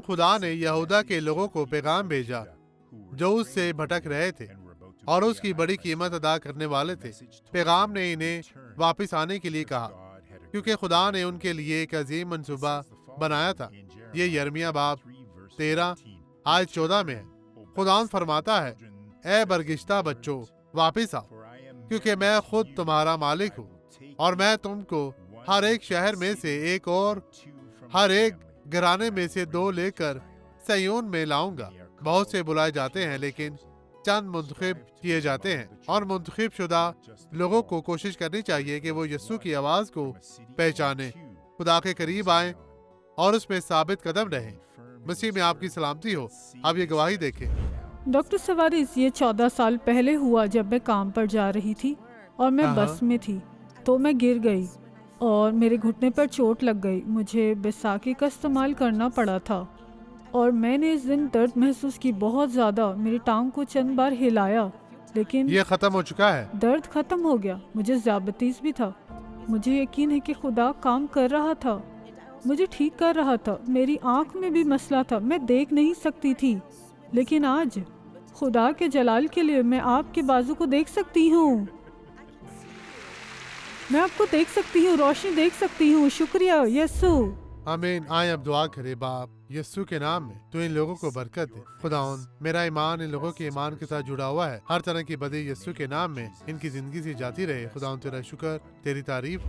خدا نے یہودا کے لوگوں کو پیغام بھیجا جو اس سے بھٹک رہے تھے اور اس کی بڑی قیمت ادا کرنے والے تھے۔ پیغام نے انہیں واپس آنے کے لیے کہا کیونکہ خدا نے ان کے لیے ایک عظیم منصوبہ بنایا تھا۔ یہ یرمیہ باب 13 آیت 14 میں ہے۔ خدا فرماتا ہے، اے برگشتہ بچوں واپس آؤ، کیونکہ میں خود تمہارا مالک ہوں، اور میں تم کو ہر ایک شہر میں سے ایک اور ہر ایک گھرانے میں سے 2 لے کر سیون میں لاؤں گا۔ بہت سے بلائے جاتے ہیں لیکن چند منتخب کیے جاتے ہیں، اور منتخب شدہ لوگوں کو کوشش کرنی چاہیے کہ وہ یسوع کی آواز کو پہچانیں، خدا کے قریب آئیں اور اس میں ثابت قدم رہیں۔ مسیح میں آپ کی سلامتی ہو۔ آپ یہ گواہی دیکھیں۔ ڈاکٹر سوارس، یہ 14 سال پہلے ہوا جب میں کام پر جا رہی تھی اور میں بس میں تھی تو میں گر گئی اور میرے گھٹنے پر چوٹ لگ گئی۔ مجھے بیساکھی کا استعمال کرنا پڑا تھا اور میں نے اس دن درد محسوس کی بہت زیادہ۔ میری ٹانگ کو چند بار ہلایا لیکن یہ ختم ہو چکا ہے۔ درد ختم ہو گیا۔ مجھے ذیابطیس بھی تھا۔ مجھے یقین ہے کہ خدا کام کر رہا تھا، مجھے ٹھیک کر رہا تھا۔ میری آنکھ میں بھی مسئلہ تھا، میں دیکھ نہیں سکتی تھی، لیکن آج خدا کے جلال کے لیے میں آپ کے بازو کو دیکھ سکتی ہوں، میں آپ کو دیکھ سکتی ہوں، روشنی دیکھ سکتی ہوں۔ شکریہ یسوع۔ آمین۔ آئیں اب دعا کرے۔ باپ یسوع کے نام میں تو ان لوگوں کو برکت دے۔ خداوند، میرا ایمان ان لوگوں کے ایمان کے ساتھ جڑا ہوا ہے۔ ہر طرح کی بدی یسوع کے نام میں ان کی زندگی سے جاتی رہے۔ خداوند تیرا شکر، تیری تعریف۔